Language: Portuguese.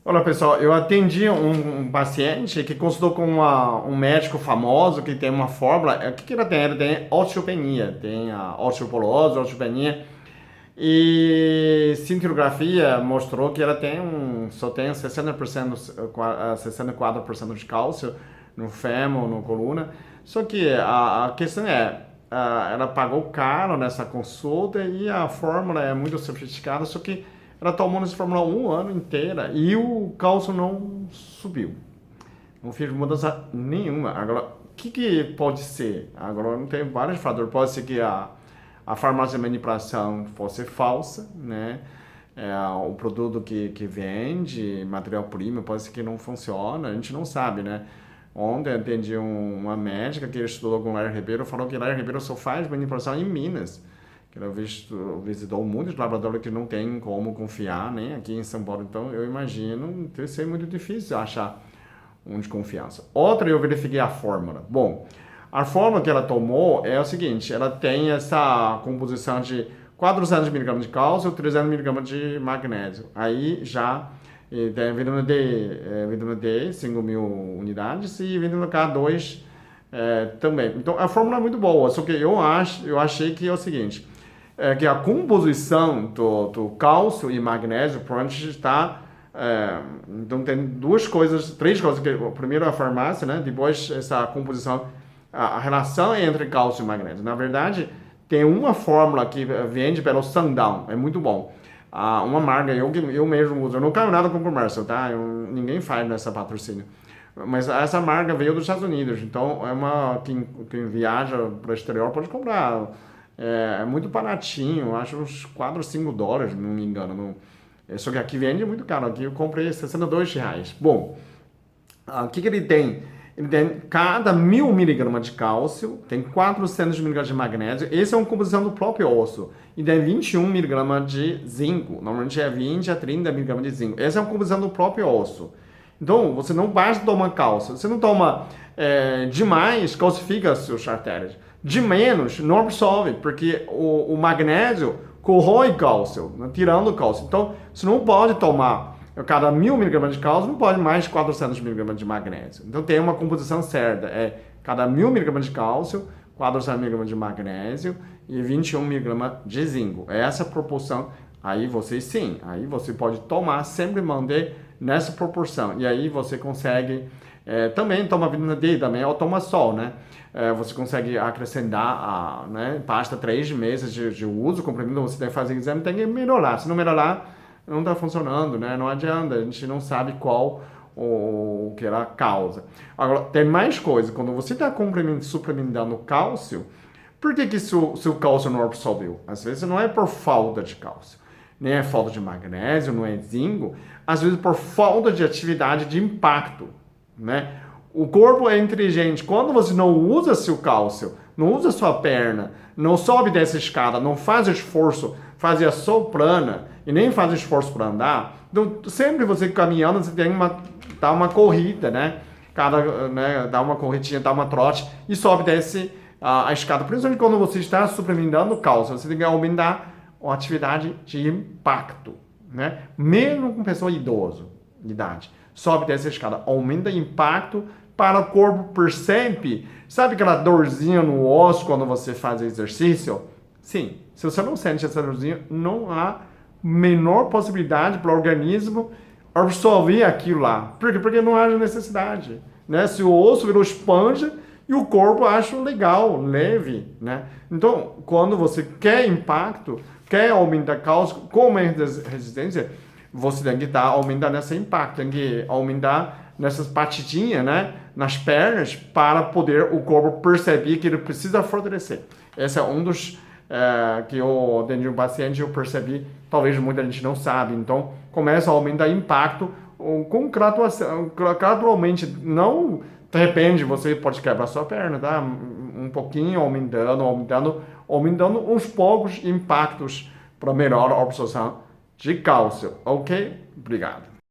Olá pessoal, eu atendi um paciente que consultou com um médico famoso que tem uma fórmula. O que ele tem? Ele tem osteopenia, tem a osteoporose, osteopenia e cintilografia mostrou que ela só tem 60%, 64% de cálcio no fêmur, no coluna. Só que a questão ela pagou caro nessa consulta e a fórmula é muito sofisticada, só que ela tomou nessa fórmula um ano inteira e o cálcio não subiu. Não fez mudança nenhuma. Agora, o que pode ser? Agora, não tem vários fatores. Pode ser que a farmácia de manipulação fosse falsa, né? O produto que vende, material-prima, pode ser que não funciona, a gente não sabe, né? Ontem eu atendi uma médica que estudou com o Lair Ribeiro, falou que Lair Ribeiro só faz manipulação em Minas. Que ela visitou muitos laboratórios que não tem como confiar, nem aqui em São Paulo. Então, eu imagino que ser muito difícil achar um de confiança. Outra, eu verifiquei a fórmula. Bom, a fórmula que ela tomou é o seguinte, ela tem essa composição de 400 mg de cálcio e 300 mg de magnésio. Aí já tem vitamina D 5.000 unidades e vitamina K2 também. Então, a fórmula é muito boa, só que eu achei que é o seguinte, que a composição do cálcio e magnésio provavelmente está. Então tem três coisas. Primeiro a farmácia, né? Depois essa composição, a relação entre cálcio e magnésio. Na verdade, tem uma fórmula que vende pelo Sundown, é muito bom. Uma marca, eu mesmo uso, eu não quero nada com comércio, tá? Ninguém faz nessa patrocínio. Mas essa marca veio dos Estados Unidos, então quem viaja para o exterior pode comprar. É muito baratinho, acho uns 4 ou 5 dólares, não me engano. Só que aqui vende muito caro, aqui eu comprei R$ 62. Bom, o que ele tem? Ele tem cada 1.000 mg de cálcio, tem 400 mg de magnésio, esse é uma composição do próprio osso, e tem 21 mg de zinco, normalmente é 20 a 30 mg de zinco, essa é uma composição do próprio osso. Então, você não basta tomar cálcio, você não toma demais, calcifica as suas artérias. De menos, não absorve, porque o magnésio corrói cálcio, né, tirando o cálcio. Então, você não pode tomar cada 1.000 mg de cálcio, não pode mais 400 mg de magnésio. Então, tem uma composição certa. É cada 1.000 mg de cálcio, 400 mg de magnésio e 21 mg de zinco. É essa proporção. Aí você pode tomar, sempre manter nessa proporção. E aí você consegue também toma vitamina D, também, ou toma sol, né? Você consegue acrescentar, né? Basta 3 meses de uso, comprimido, você tem que fazer exame, tem que melhorar. Se não melhorar, não está funcionando, né? Não adianta, a gente não sabe qual o que ela causa. Agora, tem mais coisa, quando você está suplementando cálcio, por que seu cálcio não absorveu? Às vezes não é por falta de cálcio, nem é falta de magnésio, não é zinco, às vezes por falta de atividade de impacto, né? O corpo é inteligente. Quando você não usa seu cálcio, não usa sua perna, não sobe dessa escada, não faz esforço, fazia soprana e nem faz esforço para andar, então sempre você caminhando, você tem dá uma corrida, né? Dá uma corridinha, dá uma trote e sobe desce a escada. Principalmente quando você está suplementando cálcio, você tem que aumentar a atividade de impacto, né? Mesmo com pessoa idosa, de idade, sobe dessa escada, aumenta o impacto para o corpo percebe. Sabe aquela dorzinha no osso quando você faz exercício? Sim, se você não sente essa dorzinha, não há menor possibilidade para o organismo absorver aquilo lá. Por quê? Porque não há necessidade, né? Se o osso virou esponja e o corpo acha legal, leve, né? Então, quando você quer impacto, quer aumentar cálcio, como é resistência, você tem que estar aumentando esse impacto, tem que aumentar nessas batidinhas, né, nas pernas, para poder o corpo perceber que ele precisa fortalecer. Esse é um dos que eu atendi um paciente, eu percebi, talvez muita gente não sabe, então começa a aumentar impacto com gradualmente, não de repente você pode quebrar sua perna, tá? Um pouquinho aumentando uns poucos impactos para melhor absorção de cálcio, ok? Obrigado.